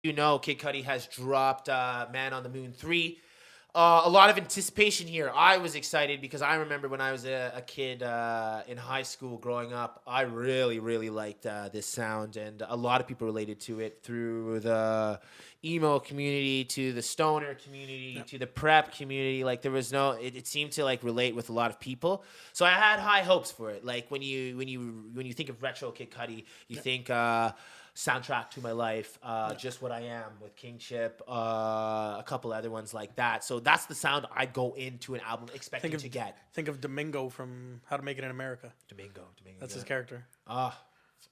You know, Kid Cudi has dropped Man on the Moon 3. A lot of anticipation here. I was excited because I remember when I was a kid in high school growing up, I really, really liked this sound. And a lot of people related to it through the emo community, to the stoner community, to the prep community. Like there was no, it seemed to like relate with a lot of people. So I had high hopes for it. Like when you think of retro Kid Cudi, you think Soundtrack to My Life, Just What I Am with Kingship, a couple other ones like that. So that's the sound I go into an album expecting to get. Think of Domingo from How to Make It in America. Domingo. That's his character.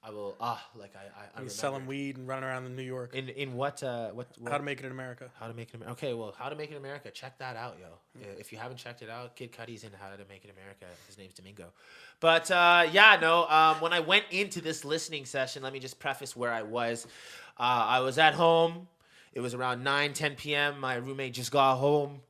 I will. I He's selling weed and running around in New York. In what? How to Make It in America. How to Make It in America. Okay, well, How to Make It in America. Check that out, yo. If you haven't checked it out, Kid Cudi's in How to Make It in America. His name's Domingo. But when I went into this listening session, let me just preface where I was. I was at home. It was around 9-10 p.m. My roommate just got home.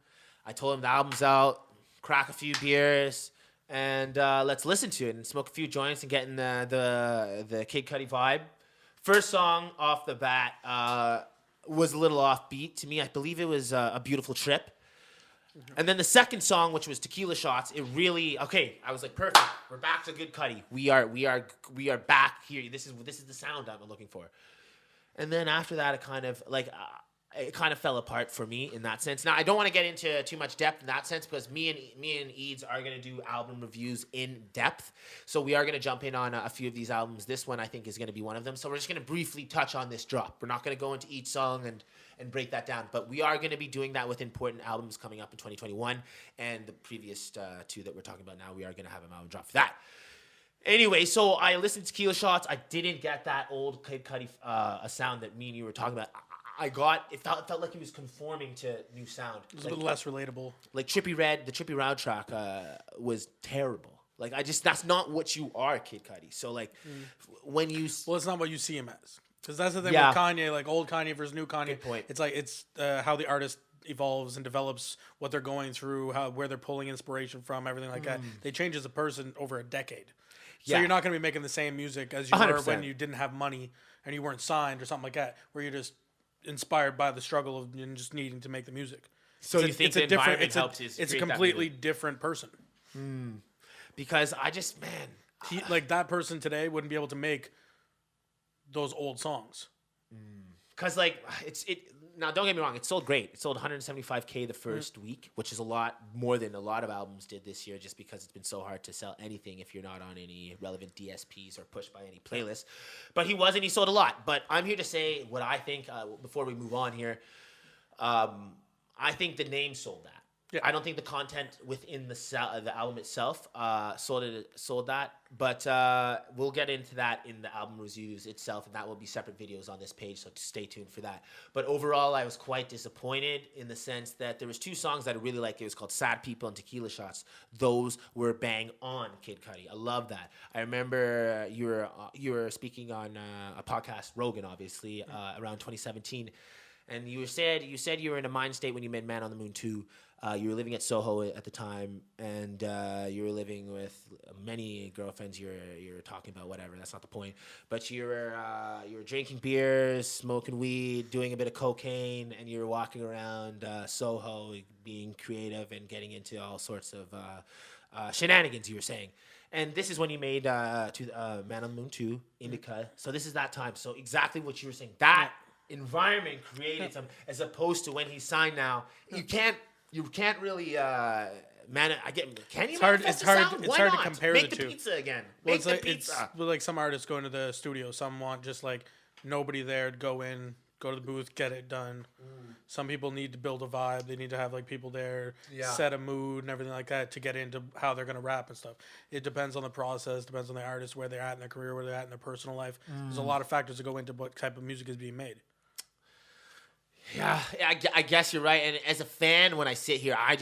I told him the album's out. Crack a few beers. And let's listen to it and smoke a few joints and get in the Kid Cudi vibe. First song off the bat was a little offbeat to me. I believe it was A Beautiful Trip. And then the second song, which was Tequila Shots, it really I was like, perfect. We're back to good Cudi. We are back here. This is the sound I'm looking for. And then after that, it kind of fell apart for me in that sense. Now, I don't want to get into too much depth in that sense because me and Eads are going to do album reviews in depth. So we are going to jump in on a few of these albums. This one, I think, is going to be one of them. So we're just going to briefly touch on this drop. We're not going to go into each song and break that down. But we are going to be doing that with important albums coming up in 2021. And the previous two that we're talking about now, we are going to have an album drop for that. Anyway, so I listened to Tequila Shots. I didn't get that old Kid Cudi sound that me and you were talking about. It felt like he was conforming to new sound. It was a little less relatable. Like the Trippy Red track was terrible. Like that's not what you are, Kid Cudi. So like when you it's not what you see him as. Because that's the thing with Kanye, like old Kanye versus new Kanye. Good point. It's like how the artist evolves and develops, what they're going through, where they're pulling inspiration from, everything like that. They change as a person over a decade. So you're not going to be making the same music as you 100%. Were when you didn't have money and you weren't signed or something like that, where you're just inspired by the struggle of and just needing to make the music. So you think the environment helps? It's a completely different person. Because like that person today wouldn't be able to make those old songs. Because now don't get me wrong, it sold great. It sold 175K the first week, which is a lot more than a lot of albums did this year, just because it's been so hard to sell anything if you're not on any relevant DSPs or pushed by any playlists. But he sold a lot. But I'm here to say what I think before we move on here. I think the name sold that. Yeah. I don't think the content within the album itself sold that, but we'll get into that in the album reviews itself, and that will be separate videos on this page, so stay tuned for that. But overall, I was quite disappointed in the sense that there was two songs that I really liked. It was called Sad People and Tequila Shots. Those were bang on, Kid Cudi. I love that. I remember you were speaking on a podcast, Rogan, obviously, around 2017, and you said you were in a mind state when you made Man on the Moon 2. You were living at Soho at the time, and you were living with many girlfriends. You were talking about whatever. That's not the point. But you were drinking beers, smoking weed, doing a bit of cocaine, and you were walking around Soho, being creative and getting into all sorts of shenanigans. You were saying, and this is when you made Man on the Moon 2, Indica. So this is that time. So exactly what you were saying. That environment created some, as opposed to when he's signed now. You can't really Can you? It's hard to compare Make the two. Pizza again. Well, it's like some artists go into the studio. Some want just like nobody there to go to the booth, get it done. Some people need to build a vibe. They need to have like people there, set a mood and everything like that to get into how they're gonna rap and stuff. It depends on the process. Depends on the artist, where they're at in their career, where they're at in their personal life. There's a lot of factors that go into what type of music is being made. Yeah, I guess you're right. And as a fan, when I sit here, I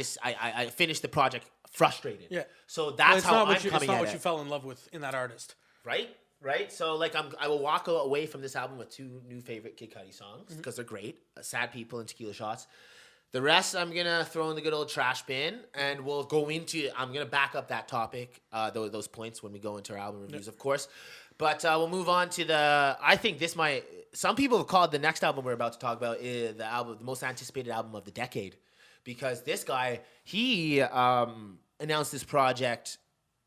finish the project frustrated. Yeah. So that's how I'm coming at it. It's not what you fell in love with in that artist. Right. So like I will walk away from this album with two new favorite Kid Cudi songs because they're great: Sad People and Tequila Shots. The rest I'm gonna throw in the good old trash bin, and we'll go into. I'm gonna back up that topic, those points when we go into our album reviews, of course. But we'll move on to the. I think this might. Some people have called the next album we're about to talk about the most anticipated album of the decade, because this guy he announced this project.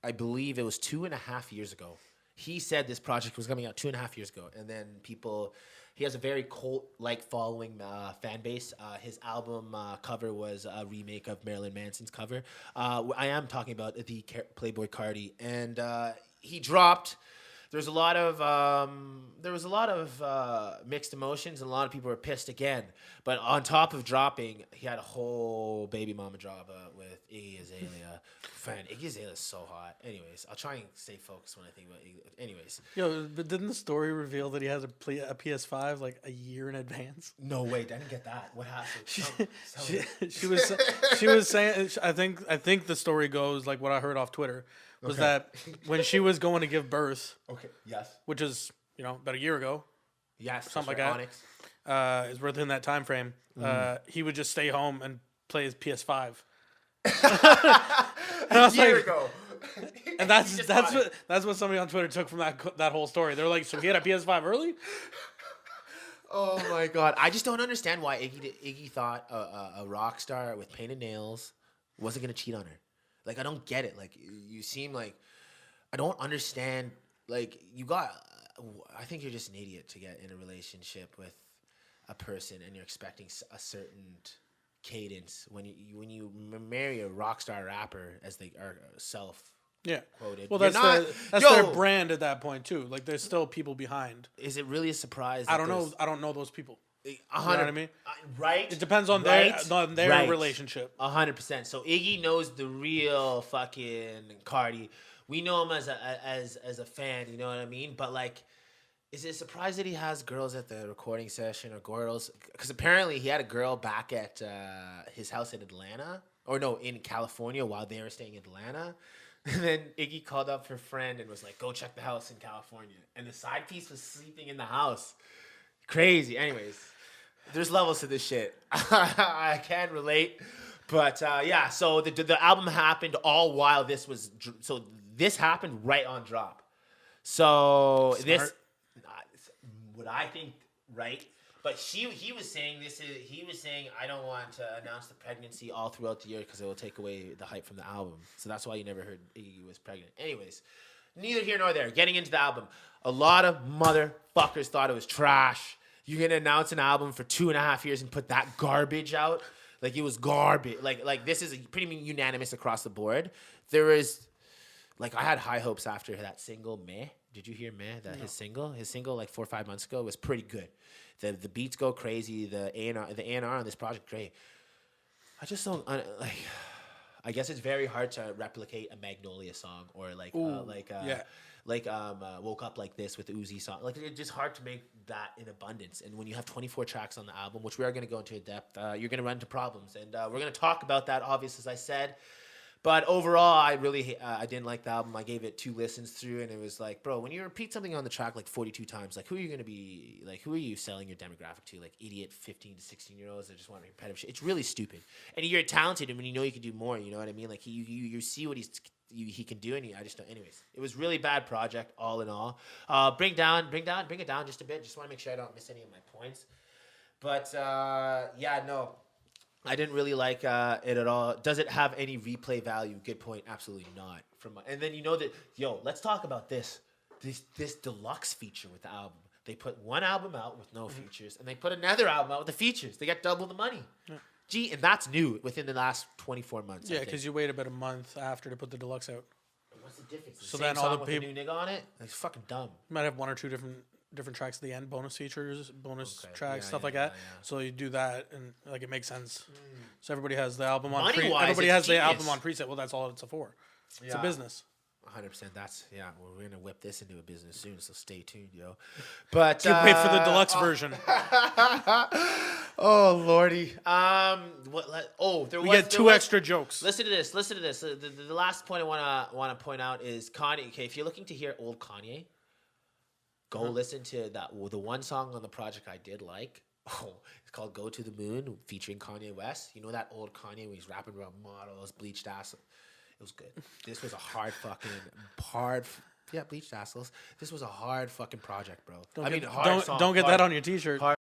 I believe it was 2.5 years ago. He said this project was coming out 2.5 years ago, and then people. He has a very cult-like following fan base. His album cover was a remake of Marilyn Manson's cover. I am talking about the Playboi Carti, and he dropped. There was a lot of mixed emotions, and a lot of people were pissed again. But on top of dropping, he had a whole baby mama drama with Iggy Azalea. Iggy Azalea is so hot. Anyways, I'll try and stay focused when I think about Iggy. Anyways. Yo, but didn't the story reveal that he has a PS5 like a year in advance? No, wait, I didn't get that. What happened? She was saying. I think the story goes like what I heard off Twitter was that when she was going to give birth. Okay. Yes. Which is about a year ago. Yes. Something like that. Onyx. Is within that time frame. He would just stay home and play his PS5. And I was year ago. And that's what somebody on Twitter took from that whole story. They're like, so he had a PS5 early? Oh my god! I just don't understand why Iggy thought a rock star with painted nails wasn't gonna cheat on her. Like, I don't get it. Like, you seem like I don't understand. Like, I think you're just an idiot to get in a relationship with a person and you're expecting a certain cadence when you marry a rock star rapper as they are quoted. Well, that's their brand at that point too. Like, there's still people behind. Is it really a surprise? I don't know. I don't know those people. 100, you know what I mean? Right. It depends on their relationship. 100%. So Iggy knows the real fucking Carti. We know him as a fan. You know what I mean? But like, is it a surprise that he has girls at the recording session or girls? Because apparently he had a girl back at his house in Atlanta, or no, in California while they were staying in Atlanta. And then Iggy called up her friend and was like, "Go check the house in California." And the side piece was sleeping in the house. Crazy. Anyways, there's levels to this shit. I can relate. But yeah, so the album happened all while this was... So this happened right on drop. So Smart. This... What I think, right? But he was saying I don't want to announce the pregnancy all throughout the year because it will take away the hype from the album. So that's why you never heard Iggy was pregnant. Anyways, neither here nor there. Getting into the album, a lot of motherfuckers thought it was trash. You can announce an album for 2.5 years and put that garbage out. Like, it was garbage. Like this is pretty unanimous across the board. There is, like, I had high hopes after that single, Meh. Did you hear Meh? No. His single like 4 or 5 months ago was pretty good. The beats go crazy. The A&R on this project, great. I just don't like. I guess it's very hard to replicate a Magnolia song or Woke Up Like This with the Uzi song. Like, it's just hard to make that in abundance. And when you have 24 tracks on the album, which we are going to go into in depth, you're going to run into problems. And we're going to talk about that, obviously, as I said. But overall, I really I didn't like the album. I gave it 2 listens through, and it was like, bro, when you repeat something on the track like 42 times, like, who are you going to be, like, who are you selling your demographic to? Like, idiot 15 to 16-year-olds that just want repetitive shit. It's really stupid. And you're talented, and when you know you can do more, you know what I mean? Like, you see what he can do, and I just don't. Anyways, it was really bad project, all in all. Bring it down just a bit. Just want to make sure I don't miss any of my points. But, yeah, no. I didn't really like it at all. Does it have any replay value? Good point. Absolutely not. And then let's talk about this deluxe feature with the album. They put one album out with no features, and they put another album out with the features. They got double the money. Yeah. Gee, and that's new within the last 24 months. Yeah, because you wait about a month after to put the deluxe out. What's the difference? So then all the people, with a new nigga on it. It's fucking dumb. You might have 1 or 2 different tracks at the end, bonus features, tracks, stuff like that. Yeah. So you do that, and like, it makes sense. So everybody has the album on. Everybody has the album on preset. Well, that's all it's for. It's a business. 100%. We're gonna whip this into a business soon. So stay tuned, yo. But wait for the deluxe version. Oh lordy. We get 2 extra jokes. Listen to this. The last point I wanna point out is Kanye. Okay, if you're looking to hear old Kanye, go listen to the one song on the project I did like. It's called "Go to the Moon" featuring Kanye West. You know that old Kanye when he's rapping about models, bleached ass. It was good. This was a hard Yeah, bleached assholes. This was a hard fucking project, bro. Don't I get, mean, hard song. don't get hard, that on your t-shirt. Hard